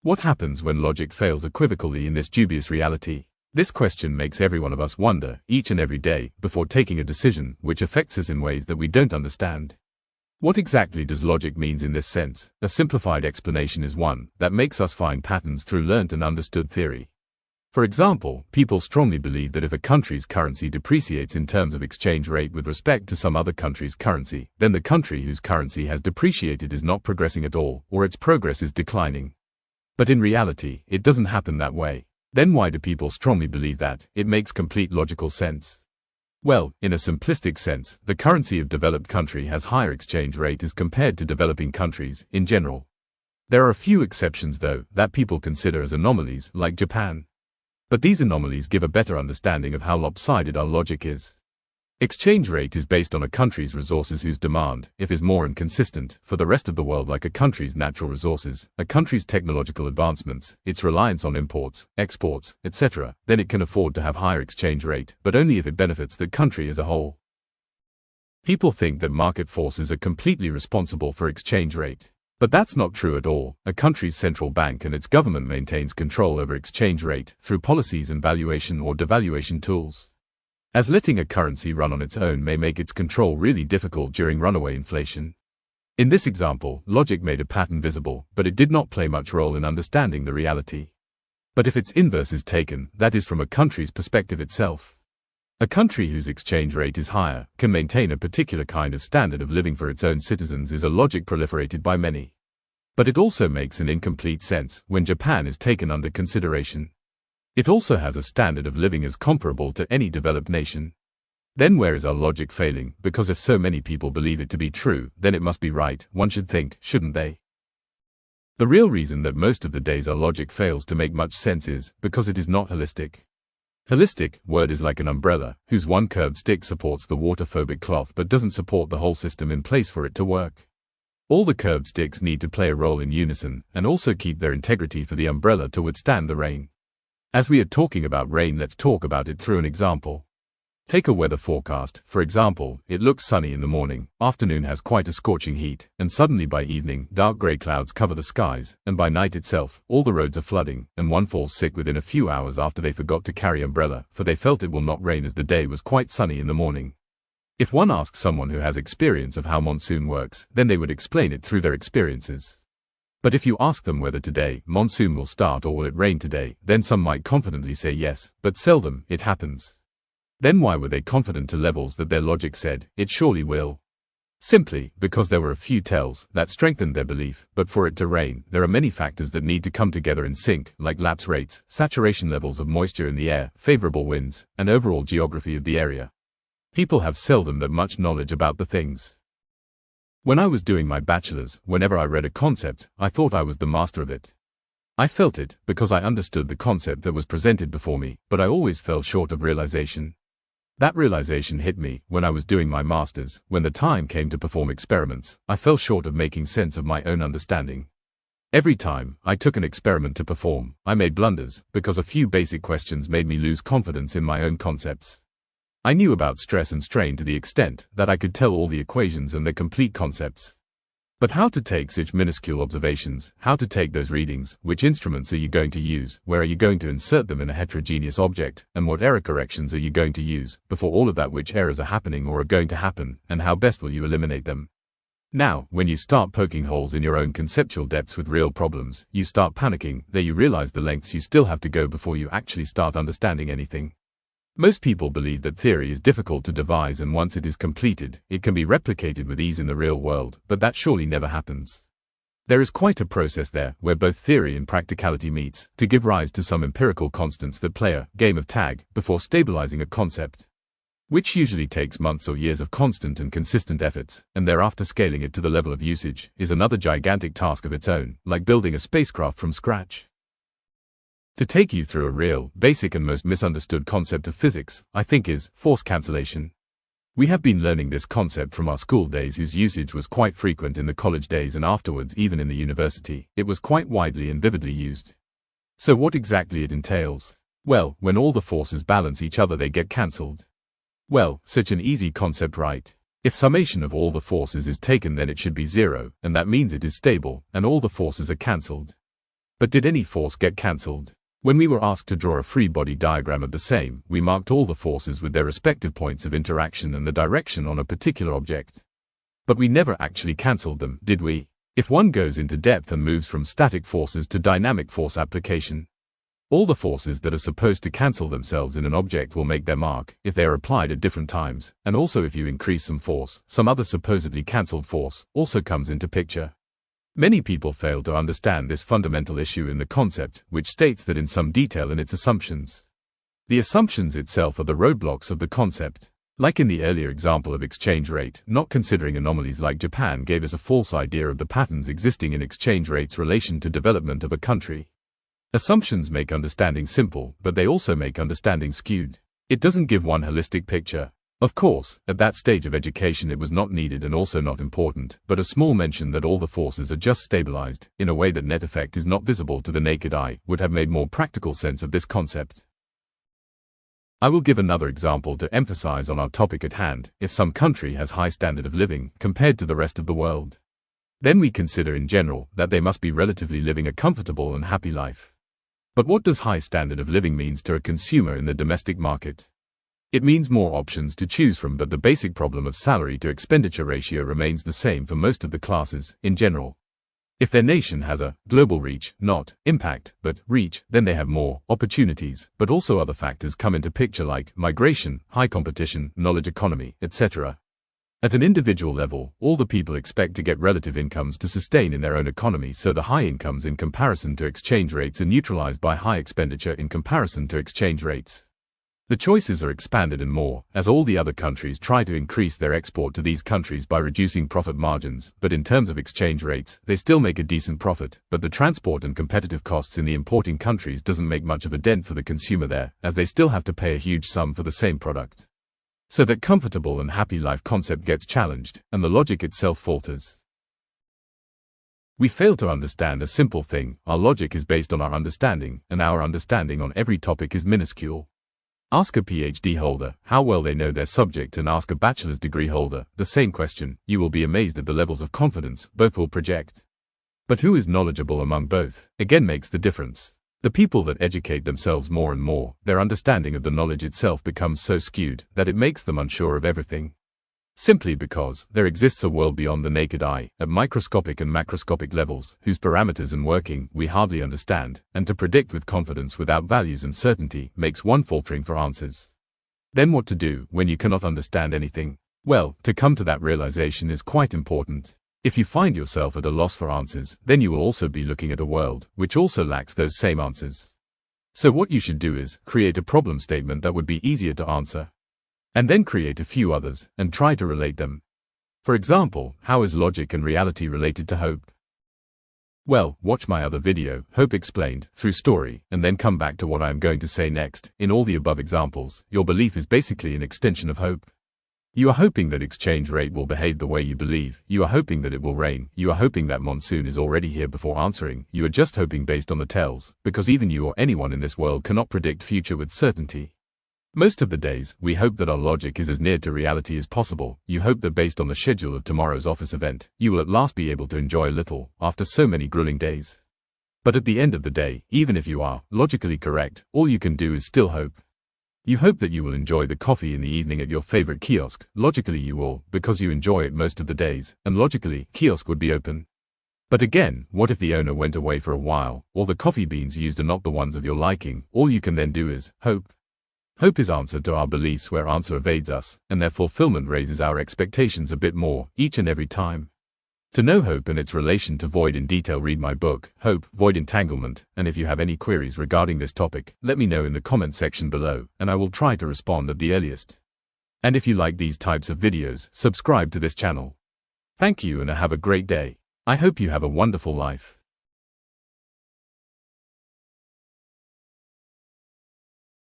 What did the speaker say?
What happens when logic fails equivocally in this dubious reality? This question makes every one of us wonder, each and every day, before taking a decision, which affects us in ways that we don't understand. What exactly does logic mean in this sense? A simplified explanation is one that makes us find patterns through learnt and understood theory. For example, people strongly believe that if a country's currency depreciates in terms of exchange rate with respect to some other country's currency, then the country whose currency has depreciated is not progressing at all, or its progress is declining. But in reality, it doesn't happen that way. Then why do people strongly believe that? It makes complete logical sense. Well, in a simplistic sense, the currency of developed country has higher exchange rate as compared to developing countries, in general. There are a few exceptions though, that people consider as anomalies, like Japan. But these anomalies give a better understanding of how lopsided our logic is. Exchange rate is based on a country's resources whose demand, if is more inconsistent, for the rest of the world like a country's natural resources, a country's technological advancements, its reliance on imports, exports, etc., then it can afford to have higher exchange rate, but only if it benefits the country as a whole. People think that market forces are completely responsible for exchange rate. But that's not true at all. A country's central bank and its government maintains control over exchange rate through policies and valuation or devaluation tools. As letting a currency run on its own may make its control really difficult during runaway inflation. In this example, logic made a pattern visible, but it did not play much role in understanding the reality. But if its inverse is taken, that is from a country's perspective itself. A country whose exchange rate is higher, can maintain a particular kind of standard of living for its own citizens is a logic proliferated by many. But it also makes an incomplete sense when Japan is taken under consideration. It also has a standard of living as comparable to any developed nation. Then where is our logic failing? Because if so many people believe it to be true, then it must be right, one should think, shouldn't they? The real reason that most of the days our logic fails to make much sense is because it is not holistic. Holistic word is like an umbrella, whose one curved stick supports the water-phobic cloth but doesn't support the whole system in place for it to work. All the curved sticks need to play a role in unison, and also keep their integrity for the umbrella to withstand the rain. As we are talking about rain, let's talk about it through an example. Take a weather forecast. For example, it looks sunny in the morning, afternoon has quite a scorching heat, and suddenly by evening, dark grey clouds cover the skies, and by night itself, all the roads are flooding, and one falls sick within a few hours after they forgot to carry umbrella, for they felt it will not rain as the day was quite sunny in the morning. If one asks someone who has experience of how monsoon works, then they would explain it through their experiences. But if you ask them whether today, monsoon will start or will it rain today, then some might confidently say yes, but seldom it happens. Then why were they confident to levels that their logic said, it surely will? Simply because there were a few tells that strengthened their belief, but for it to rain, there are many factors that need to come together in sync, like lapse rates, saturation levels of moisture in the air, favorable winds, and overall geography of the area. People have seldom that much knowledge about the things. When I was doing my bachelor's, whenever I read a concept, I thought I was the master of it. I felt it, because I understood the concept that was presented before me, but I always fell short of realization. That realization hit me when I was doing my master's. When the time came to perform experiments, I fell short of making sense of my own understanding. Every time I took an experiment to perform, I made blunders, because a few basic questions made me lose confidence in my own concepts. I knew about stress and strain to the extent that I could tell all the equations and their complete concepts. But how to take such minuscule observations, how to take those readings, which instruments are you going to use, where are you going to insert them in a heterogeneous object, and what error corrections are you going to use, before all of that, which errors are happening or are going to happen, and how best will you eliminate them? Now, when you start poking holes in your own conceptual depths with real problems, you start panicking, there you realize the lengths you still have to go before you actually start understanding anything. Most people believe that theory is difficult to devise, and once it is completed, it can be replicated with ease in the real world, but that surely never happens. There is quite a process there, where both theory and practicality meets, to give rise to some empirical constants that play a game of tag, before stabilizing a concept. Which usually takes months or years of constant and consistent efforts, and thereafter scaling it to the level of usage, is another gigantic task of its own, like building a spacecraft from scratch. To take you through a real, basic and most misunderstood concept of physics, I think is force cancellation. We have been learning this concept from our school days, whose usage was quite frequent in the college days, and afterwards even in the university, it was quite widely and vividly used. So what exactly it entails? Well, when all the forces balance each other, they get cancelled. Well, such an easy concept, right? If summation of all the forces is taken, then it should be zero, and that means it is stable, and all the forces are cancelled. But did any force get cancelled? When we were asked to draw a free body diagram of the same, we marked all the forces with their respective points of interaction and the direction on a particular object. But we never actually cancelled them, did we? If one goes into depth and moves from static forces to dynamic force application, all the forces that are supposed to cancel themselves in an object will make their mark if they are applied at different times, and also if you increase some force, some other supposedly cancelled force also comes into picture. Many people fail to understand this fundamental issue in the concept, which states that in some detail in its assumptions. The assumptions itself are the roadblocks of the concept. Like in the earlier example of exchange rate, not considering anomalies like Japan gave us a false idea of the patterns existing in exchange rates' relation to development of a country. Assumptions make understanding simple, but they also make understanding skewed. It doesn't give one holistic picture. Of course, at that stage of education it was not needed and also not important, but a small mention that all the forces are just stabilized, in a way that net effect is not visible to the naked eye, would have made more practical sense of this concept. I will give another example to emphasize on our topic at hand. If some country has high standard of living compared to the rest of the world, then we consider in general that they must be relatively living a comfortable and happy life. But what does high standard of living means to a consumer in the domestic market? It means more options to choose from, but the basic problem of salary to expenditure ratio remains the same for most of the classes, in general. If their nation has a global reach, not impact, but reach, then they have more opportunities, but also other factors come into picture like migration, high competition, knowledge economy, etc. At an individual level, all the people expect to get relative incomes to sustain in their own economy, so the high incomes in comparison to exchange rates are neutralized by high expenditure in comparison to exchange rates. The choices are expanded and more, as all the other countries try to increase their export to these countries by reducing profit margins, but in terms of exchange rates, they still make a decent profit, but the transport and competitive costs in the importing countries doesn't make much of a dent for the consumer there, as they still have to pay a huge sum for the same product. So that comfortable and happy life concept gets challenged, and the logic itself falters. We fail to understand a simple thing: our logic is based on our understanding, and our understanding on every topic is minuscule. Ask a PhD holder how well they know their subject and ask a bachelor's degree holder the same question. You will be amazed at the levels of confidence both will project. But who is knowledgeable among both, again makes the difference. The people that educate themselves more and more, their understanding of the knowledge itself becomes so skewed that it makes them unsure of everything. Simply because there exists a world beyond the naked eye, at microscopic and macroscopic levels, whose parameters and working we hardly understand, and to predict with confidence without values and certainty makes one faltering for answers. Then what to do when you cannot understand anything? Well, to come to that realization is quite important. If you find yourself at a loss for answers, then you will also be looking at a world which also lacks those same answers. So what you should do is create a problem statement that would be easier to answer, and then create a few others, and try to relate them. For example, how is logic and reality related to hope? Well, watch my other video, Hope Explained, through story, and then come back to what I am going to say next. In all the above examples, your belief is basically an extension of hope. You are hoping that exchange rate will behave the way you believe. You are hoping that it will rain. You are hoping that monsoon is already here before answering. You are just hoping based on the tells, because even you or anyone in this world cannot predict future with certainty. Most of the days, we hope that our logic is as near to reality as possible. You hope that based on the schedule of tomorrow's office event, you will at last be able to enjoy a little, after so many grueling days. But at the end of the day, even if you are logically correct, all you can do is still hope. You hope that you will enjoy the coffee in the evening at your favorite kiosk. Logically you will, because you enjoy it most of the days, and logically, kiosk would be open. But again, what if the owner went away for a while, or the coffee beans used are not the ones of your liking? All you can then do is hope. Hope is answer to our beliefs where answer evades us, and their fulfillment raises our expectations a bit more, each and every time. To know hope and its relation to void in detail, read my book, Hope, Void Entanglement, and if you have any queries regarding this topic, let me know in the comment section below, and I will try to respond at the earliest. And if you like these types of videos, subscribe to this channel. Thank you and have a great day. I hope you have a wonderful life.